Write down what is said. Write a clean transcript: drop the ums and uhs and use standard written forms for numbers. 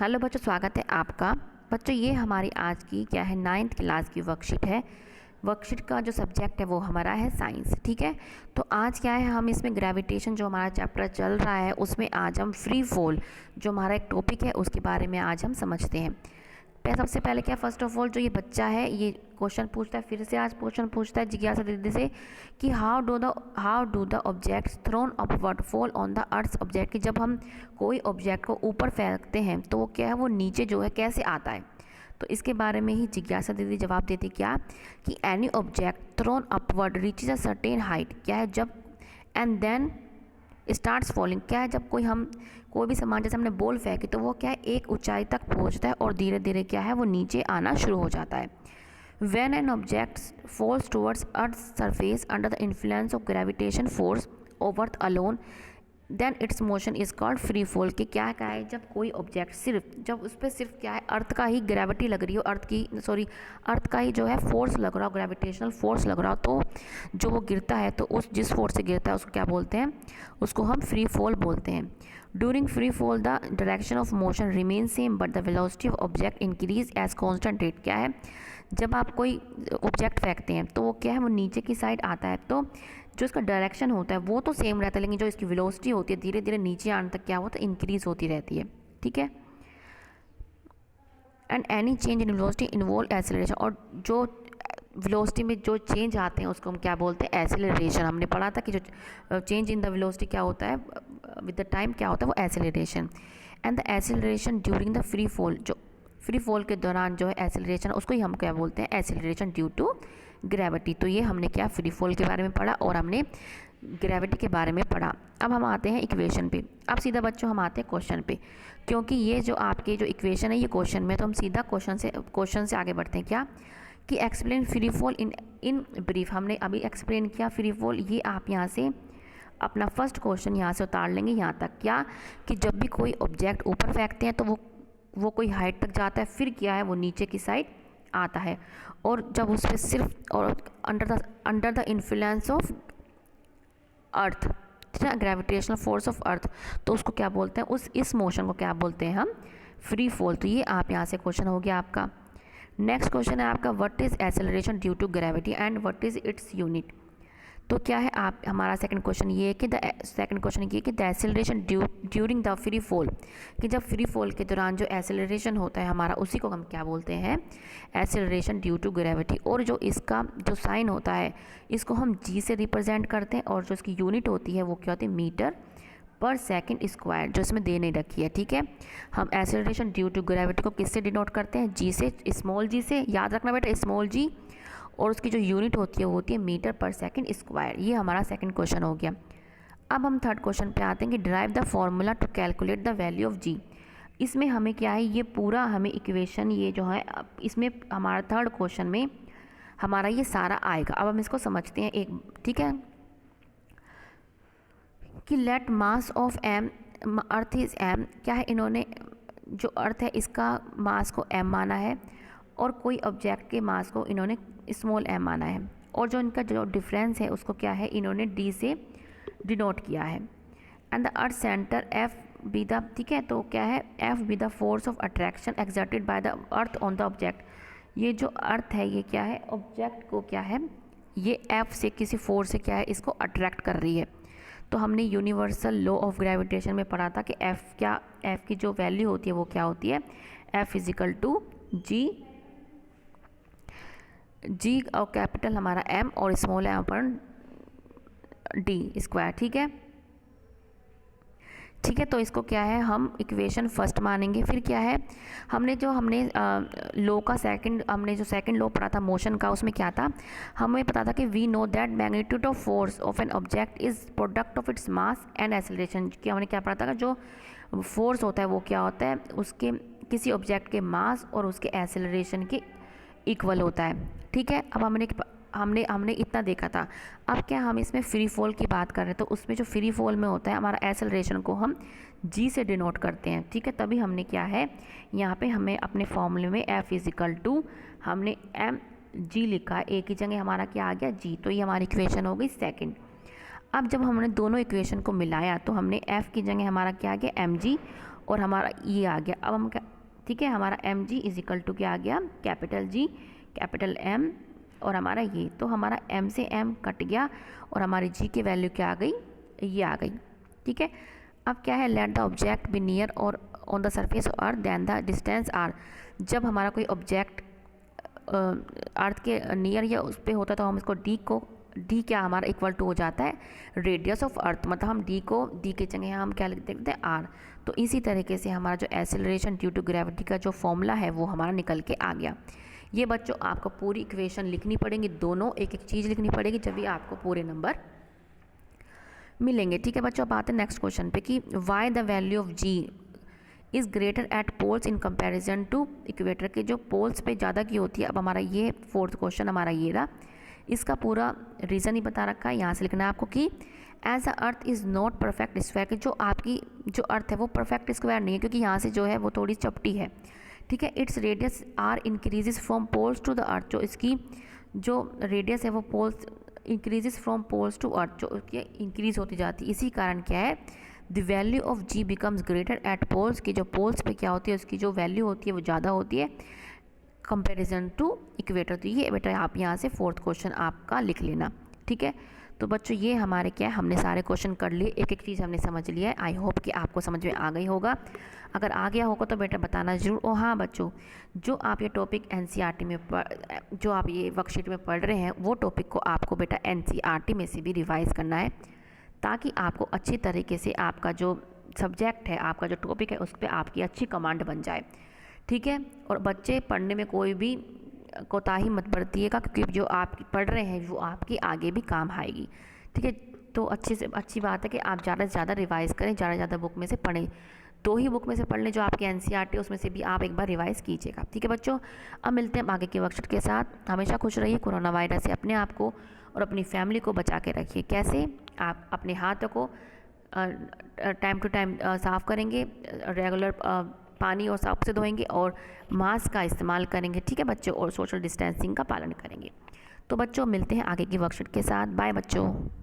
Hello बच्चों, स्वागत है आपका। बच्चों ये हमारी आज की क्या है 9th क्लास की वर्कशीट है। वर्कशीट का जो सब्जेक्ट है वो हमारा है साइंस। ठीक है, तो आज क्या है, हम इसमें ग्रेविटेशन जो हमारा चैप्टर चल रहा है उसमें आज हम फ्री फॉल जो हमारा एक टॉपिक है उसके बारे में आज हम समझते हैं। सबसे पहले क्या, फर्स्ट ऑफ ऑल जो ये बच्चा है ये क्वेश्चन पूछता है, फिर से आज क्वेश्चन पूछता है जिज्ञासा दीदी से कि how do the objects throne upward fall on the earth object, कि जब हम कोई ऑब्जेक्ट को ऊपर फेंकते हैं तो वो क्या है, वो नीचे जो है कैसे आता है। तो इसके बारे में ही जिज्ञासा दीदी जवाब देती क्या कि any object throne upward reaches a certain height, क्या है जब एंड देन स्टार्ट्स फॉलिंग, क्या है जब कोई भी सामान जैसे हमने बॉल फेंकी तो वो क्या है एक ऊंचाई तक पहुंचता है और धीरे धीरे क्या है वो नीचे आना शुरू हो जाता है। When an object falls towards earth surface under the influence of gravitation force of earth alone then its motion is called free fall. कि क्या है, जब कोई ऑब्जेक्ट जब उस पर सिर्फ क्या है अर्थ का ही ग्रेविटी लग रही हो, अर्थ का ही जो है फोर्स लग रहा हो, ग्रेविटेशनल फोर्स लग रहा हो, तो जो वो गिरता है तो उस जिस फोर्स से गिरता है उसको क्या बोलते हैं, उसको हम फ्री फॉल बोलते हैं। During free fall the direction of motion remain same but the velocity of object increase as constant rate. क्या है, जब आप कोई ऑब्जेक्ट फेंकते हैं तो वो क्या है वो नीचे की साइड आता है, तो जो इसका डायरेक्शन होता है वो तो सेम रहता है, लेकिन जो इसकी वेलोसिटी होती है धीरे धीरे नीचे आने तक क्या होता है, इंक्रीज होती रहती है। ठीक है, and any change in velocity involve acceleration, और जो वेलोसिटी में जो चेंज आते हैं उसको हम क्या बोलते हैं, एक्सेलरेशन। हमने पढ़ा था कि जो चेंज इन द वेलोसिटी क्या होता है विद द टाइम क्या होता है वो acceleration. And the acceleration during the free fall, जो फ्री फॉल के दौरान जो है एक्सेलरेशन उसको ही हम क्या बोलते हैं, एक्सेलरेशन ड्यू टू ग्रेविटी। तो ये हमने क्या फ्री फॉल के बारे में पढ़ा और हमने ग्रेविटी के बारे में पढ़ा। अब हम आते हैं इक्वेशन पे। अब सीधा बच्चों हम आते हैं क्वेश्चन पे, क्योंकि ये जो आपके जो इक्वेशन है ये क्वेश्चन में, तो हम सीधा क्वेश्चन से आगे बढ़ते हैं। क्या कि explain free fall in brief. हमने अभी एक्सप्लेन किया फ्री फॉल, ये आप यहाँ से अपना फर्स्ट क्वेश्चन यहाँ से उतार लेंगे यहाँ तक। क्या कि जब भी कोई ऑब्जेक्ट ऊपर फेंकते हैं तो वो कोई हाइट तक जाता है, फिर क्या है वो नीचे की साइड आता है, और जब उस पर सिर्फ और under the influence of earth, gravitational force of अर्थ, तो उसको क्या बोलते हैं, इस मोशन को क्या बोलते हैं हम, फ्री फॉल। तो ये आप यहाँ से क्वेश्चन हो गया आपका। नेक्स्ट क्वेश्चन है आपका what is acceleration due to gravity and what is its unit. तो क्या है आप हमारा सेकंड क्वेश्चन ये है कि the acceleration during the free fall, कि जब फ्री फॉल के दौरान जो एक्सेलरेशन होता है हमारा उसी को हम क्या बोलते हैं, एक्सेलरेशन ड्यू टू ग्रेविटी। और जो इसका जो साइन होता है इसको हम जी से रिप्रेजेंट करते हैं, और जो इसकी यूनिट होती है वो क्या होती है, मीटर पर सेकंड स्क्वायर, जो इसमें दे नहीं रखी है। ठीक है, हम एक्सेलरेशन ड्यू टू ग्रेविटी को किससे डिनोट करते हैं, जी से, स्मॉल जी से, याद रखना बेटा स्मॉल जी, और उसकी जो यूनिट होती है वो होती है मीटर पर सेकंड स्क्वायर। ये हमारा सेकंड क्वेश्चन हो गया। अब हम थर्ड क्वेश्चन पे आते हैं कि derive the formula to calculate the value of G. इसमें हमें क्या है, ये पूरा हमें इक्वेशन ये जो है इसमें हमारा थर्ड क्वेश्चन में हमारा ये सारा आएगा। अब हम इसको समझते हैं एक। ठीक है, कि let mass of M, earth is M, क्या है इन्होंने जो अर्थ है इसका मास को एम माना है और कोई ऑब्जेक्ट के मास को इन्होंने स्मॉल एम माना है, और जो इनका जो डिफरेंस है उसको क्या है इन्होंने डी से डिनोट किया है। And the earth centre F be the, ठीक है, तो क्या है F be the force of attraction exerted by the earth on the object. ये जो अर्थ है ये क्या है ऑब्जेक्ट को क्या है ये एफ से किसी फोर्स से क्या है इसको अट्रैक्ट कर रही है। तो हमने यूनिवर्सल लॉ ऑफ ग्रेविटेशन में पढ़ा था कि एफ की जो वैल्यू होती है वो क्या होती है, एफ इजिकल टू जी और कैपिटल हमारा एम और स्मॉल है अपन डी स्क्वायर। ठीक है, तो इसको क्या है हम इक्वेशन फर्स्ट मानेंगे। फिर क्या है हमने लॉ का हमने जो सेकंड लॉ पढ़ा था मोशन का, उसमें क्या था, हमें पता था कि we know that magnitude of force of an object is product of its mass and acceleration. कि हमने क्या पढ़ा था कि जो फोर्स होता है वो क्या होता है उसके किसी ऑब्जेक्ट के मास और उसके एक्सेलरेशन के इक्वल होता है। ठीक है, अब हमने इतना देखा था। अब क्या हम इसमें फ्री फॉल की बात कर रहे हैं, तो उसमें जो फ्री फॉल में होता है हमारा एक्सेलरेशन को हम जी से डिनोट करते हैं। ठीक है, तभी हमने क्या है यहाँ पे हमें अपने फॉर्मूले में एफ इजिकल टू हमने एम जी लिखा है, एक ही जगह हमारा क्या आ गया जी। तो ये हमारी इक्वेशन हो गई सेकेंड। अब जब हमने दोनों इक्वेशन को मिलाया तो हमने एफ की जगह हमारा क्या आ गया एम जी, और हमारा ये आ गया। अब हम क्या, ठीक है, हमारा M G is equal to क्या आ गया, कैपिटल जी कैपिटल एम और हमारा ये, तो हमारा एम से एम कट गया और हमारी जी की वैल्यू क्या आ गई, ये आ गई। ठीक है, अब क्या है, let the object be near or on the surface of earth then the distance R. जब हमारा कोई ऑब्जेक्ट अर्थ के नियर या उस पर होता है तो हम इसको डी क्या हमारा इक्वल टू हो जाता है रेडियस ऑफ अर्थ, मतलब हम डी को डी के जगह हम क्या लिख देते हैं आर। तो इसी तरीके से हमारा जो एक्सेलरेशन ड्यू टू ग्रेविटी का जो फॉर्मूला है वो हमारा निकल के आ गया। ये बच्चों आपको पूरी इक्वेशन लिखनी पड़ेगी, दोनों एक एक चीज़ लिखनी पड़ेगी, जब भी आपको पूरे नंबर मिलेंगे। ठीक है बच्चों, अब आते हैं नेक्स्ट क्वेश्चन पे कि why the value of G is greater at poles in comparison to equator के जो पोल्स पे ज़्यादा की होती है। अब हमारा ये फोर्थ क्वेश्चन हमारा ये रहा, इसका पूरा रीज़न ही बता रखा है, यहाँ से लिखना है आपको कि as the earth is not perfect square, कि जो आपकी जो अर्थ है वो परफेक्ट स्क्वायर नहीं है, क्योंकि यहाँ से जो है वो थोड़ी चपटी है। ठीक है, its radius R increases from poles to the earth, जो इसकी जो रेडियस है वो poles increases from poles to earth, जो उसकी इंक्रीज होती जाती है। इसी कारण क्या है, the value of G becomes greater at poles, की जो पोल्स पे क्या होती है उसकी जो वैल्यू होती है वो ज़्यादा होती है कंपैरिजन टू इक्वेटर। तो ये बेटा आप यहाँ से फोर्थ क्वेश्चन आपका लिख लेना। ठीक है, तो बच्चों ये हमारे क्या है, हमने सारे क्वेश्चन कर लिए, एक एक चीज़ हमने समझ लिया है। आई होप कि आपको समझ में आ गई होगा, अगर आ गया होगा तो बेटा बताना ज़रूर। और हाँ बच्चों, जो आप ये टॉपिक एनसीईआरटी में जो आप ये वर्कशीट में पढ़ रहे हैं वो टॉपिक को आपको बेटा एनसीईआरटी में से भी रिवाइज़ करना है, ताकि आपको अच्छी तरीके से आपका जो सब्जेक्ट है, आपका जो टॉपिक है, उस पर आपकी अच्छी कमांड बन जाए। ठीक है, और बच्चे पढ़ने में कोई भी कोताही मत बरतिएगा, क्योंकि जो आप पढ़ रहे हैं वो आपकी आगे भी काम आएगी। ठीक है, तो अच्छे से अच्छी बात है कि आप ज़्यादा से ज़्यादा रिवाइज़ करें, ज़्यादा से ज़्यादा बुक में से पढ़ें। 2 ही बुक में से पढ़ लें जो आपकी एनसीईआरटी, उसमें से भी आप एक बार रिवाइज़ कीजिएगा। ठीक है बच्चों, अब मिलते हैं आगे के वर्कशीट के साथ। हमेशा खुश रहिए, कोरोना वायरस से अपने आप को और अपनी फैमिली को बचा के रखिए। कैसे, आप अपने हाथों को टाइम टू टाइम साफ़ करेंगे, रेगुलर पानी और साबुन से धोएंगे और मास्क का इस्तेमाल करेंगे। ठीक है बच्चों, और सोशल डिस्टेंसिंग का पालन करेंगे। तो बच्चों मिलते हैं आगे की वर्कशीट के साथ। बाय बच्चों।